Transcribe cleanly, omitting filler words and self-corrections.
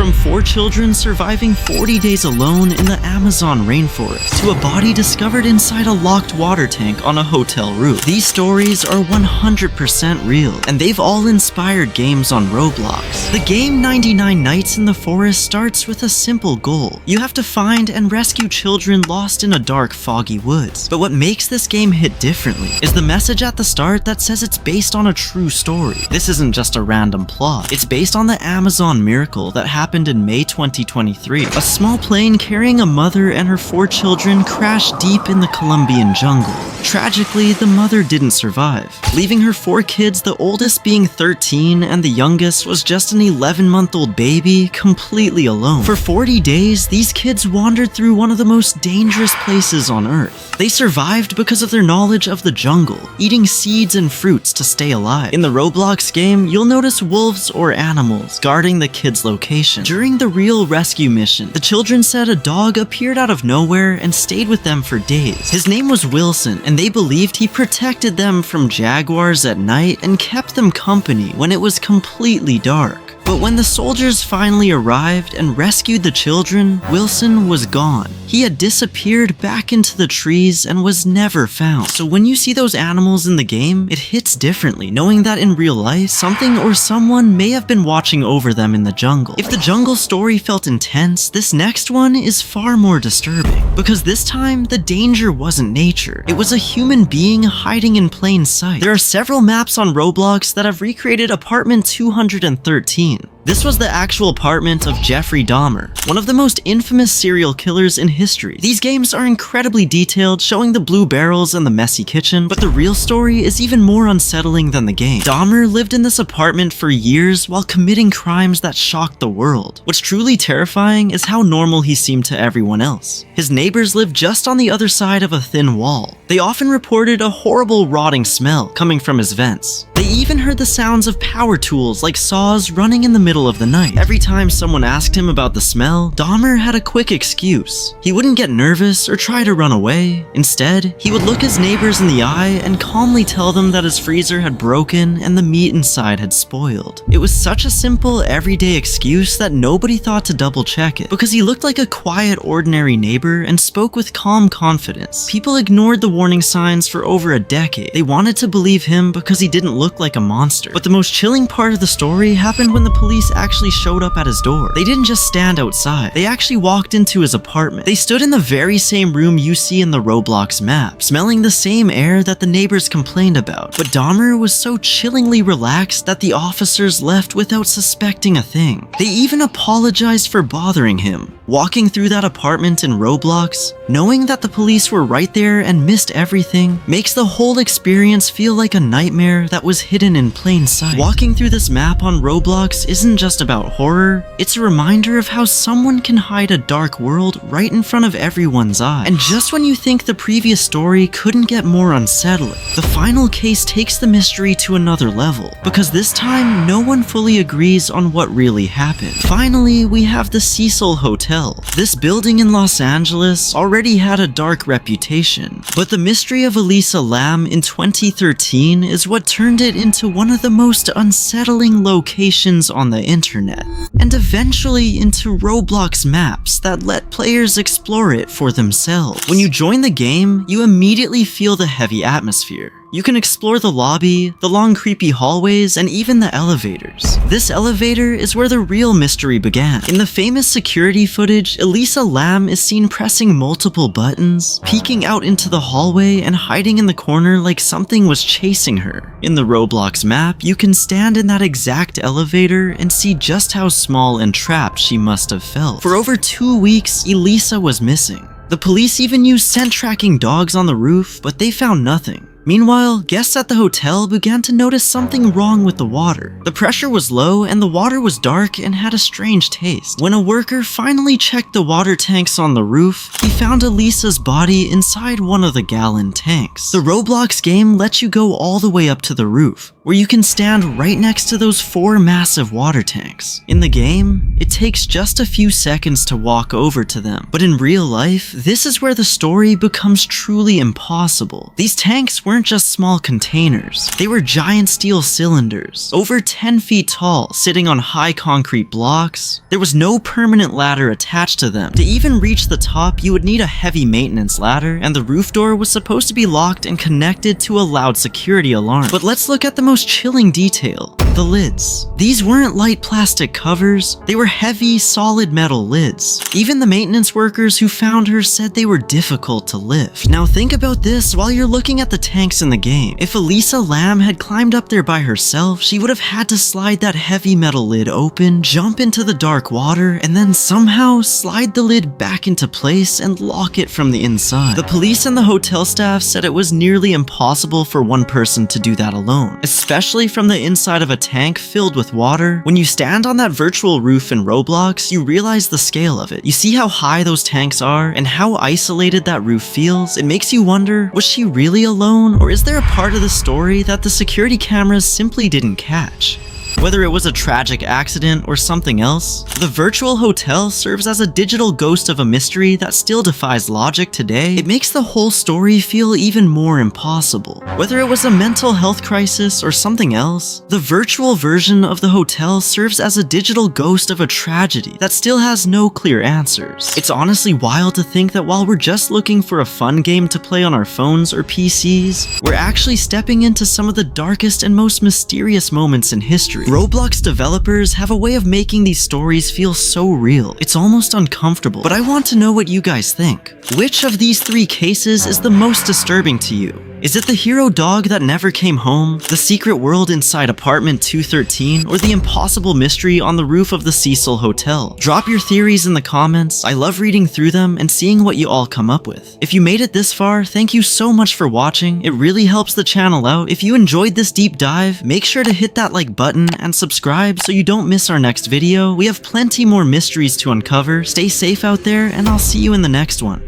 From 4 children surviving 40 days alone in the Amazon rainforest to a body discovered inside a locked water tank on a hotel roof. These stories are 100% real, and they've all inspired games on Roblox. The game 99 Nights in the Forest starts with a simple goal. You have to find and rescue children lost in a dark, foggy woods. But what makes this game hit differently is the message at the start that says it's based on a true story. This isn't just a random plot. It's based on the Amazon miracle that happened in May 2023. A small plane carrying a mother and her 4 children crashed deep in the Colombian jungle. Tragically, the mother didn't survive, leaving her 4 kids, the oldest being 13 and the youngest was just an 11-month-old baby, completely alone. For 40 days, these kids wandered through one of the most dangerous places on Earth. They survived because of their knowledge of the jungle, eating seeds and fruits to stay alive. In the Roblox game, you'll notice wolves or animals guarding the kids' location. During the real rescue mission, the children said a dog appeared out of nowhere and stayed with them for days. His name was Wilson, and they believed he protected them from jaguars at night and kept them company when it was completely dark. But when the soldiers finally arrived and rescued the children, Wilson was gone. He had disappeared back into the trees and was never found. So when you see those animals in the game, it hits differently, knowing that in real life, something or someone may have been watching over them in the jungle. If the jungle story felt intense, this next one is far more disturbing. Because this time, the danger wasn't nature. It was a human being hiding in plain sight. There are several maps on Roblox that have recreated apartment 213. This was the actual apartment of Jeffrey Dahmer, one of the most infamous serial killers in history. These games are incredibly detailed, showing the blue barrels and the messy kitchen, but the real story is even more unsettling than the game. Dahmer lived in this apartment for years while committing crimes that shocked the world. What's truly terrifying is how normal he seemed to everyone else. His neighbors lived just on the other side of a thin wall. They often reported a horrible rotting smell coming from his vents. They even heard the sounds of power tools like saws running in the middle of the night. Every time someone asked him about the smell, Dahmer had a quick excuse. He wouldn't get nervous or try to run away. Instead, he would look his neighbors in the eye and calmly tell them that his freezer had broken and the meat inside had spoiled. It was such a simple, everyday excuse that nobody thought to double check it, because he looked like a quiet, ordinary neighbor and spoke with calm confidence. People ignored the warning signs for over a decade. They wanted to believe him because he didn't look like a monster. But the most chilling part of the story happened when the police actually showed up at his door. They didn't just stand outside. They actually walked into his apartment. They stood in the very same room you see in the Roblox map, smelling the same air that the neighbors complained about. But Dahmer was so chillingly relaxed that the officers left without suspecting a thing. They even apologized for bothering him. Walking through that apartment in Roblox, knowing that the police were right there and missed everything, makes the whole experience feel like a nightmare that was hidden in plain sight. Walking through this map on Roblox isn't just about horror, it's a reminder of how someone can hide a dark world right in front of everyone's eyes. And just when you think the previous story couldn't get more unsettling, the final case takes the mystery to another level, because this time no one fully agrees on what really happened. Finally, we have the Cecil Hotel. This building in Los Angeles already had a dark reputation, but the mystery of Elisa Lam in 2013 is what turned it into one of the most unsettling locations on the internet, and eventually into Roblox maps that let players explore it for themselves. When you join the game, you immediately feel the heavy atmosphere. You can explore the lobby, the long creepy hallways, and even the elevators. This elevator is where the real mystery began. In the famous security footage, Elisa Lam is seen pressing multiple buttons, peeking out into the hallway, and hiding in the corner like something was chasing her. In the Roblox map, you can stand in that exact elevator and see just how small and trapped she must have felt. For over 2 weeks, Elisa was missing. The police even used scent tracking dogs on the roof, but they found nothing. Meanwhile, guests at the hotel began to notice something wrong with the water. The pressure was low and the water was dark and had a strange taste. When a worker finally checked the water tanks on the roof, he found Elisa's body inside one of the gallon tanks. The Roblox game lets you go all the way up to the roof, where you can stand right next to those 4 massive water tanks. In the game, it takes just a few seconds to walk over to them, but in real life, this is where the story becomes truly impossible. These tanks weren't just small containers, they were giant steel cylinders, over 10 feet tall, sitting on high concrete blocks. There was no permanent ladder attached to them. To even reach the top, you would need a heavy maintenance ladder, and the roof door was supposed to be locked and connected to a loud security alarm. But let's look at the most chilling detail: the lids. These weren't light plastic covers, they were heavy, solid metal lids. Even the maintenance workers who found her said they were difficult to lift. Now think about this while you're looking at the tanks in the game. If Elisa Lam had climbed up there by herself, she would have had to slide that heavy metal lid open, jump into the dark water, and then somehow slide the lid back into place and lock it from the inside. The police and the hotel staff said it was nearly impossible for one person to do that alone, especially from the inside of a tank filled with water. When you stand on that virtual roof in Roblox, you realize the scale of it. You see how high those tanks are and how isolated that roof feels. It makes you wonder, was she really alone, or is there a part of the story that the security cameras simply didn't catch? Whether it was a tragic accident or something else, the virtual hotel serves as a digital ghost of a mystery that still defies logic today. It makes the whole story feel even more impossible. Whether it was a mental health crisis or something else, the virtual version of the hotel serves as a digital ghost of a tragedy that still has no clear answers. It's honestly wild to think that while we're just looking for a fun game to play on our phones or PCs, we're actually stepping into some of the darkest and most mysterious moments in history. Roblox developers have a way of making these stories feel so real, it's almost uncomfortable. But I want to know what you guys think. Which of these 3 cases is the most disturbing to you? Is it the hero dog that never came home, the secret world inside apartment 213, or the impossible mystery on the roof of the Cecil Hotel? Drop your theories in the comments. I love reading through them and seeing what you all come up with. If you made it this far, thank you so much for watching. It really helps the channel out. If you enjoyed this deep dive, make sure to hit that like button and subscribe so you don't miss our next video. We have plenty more mysteries to uncover. Stay safe out there, and I'll see you in the next one.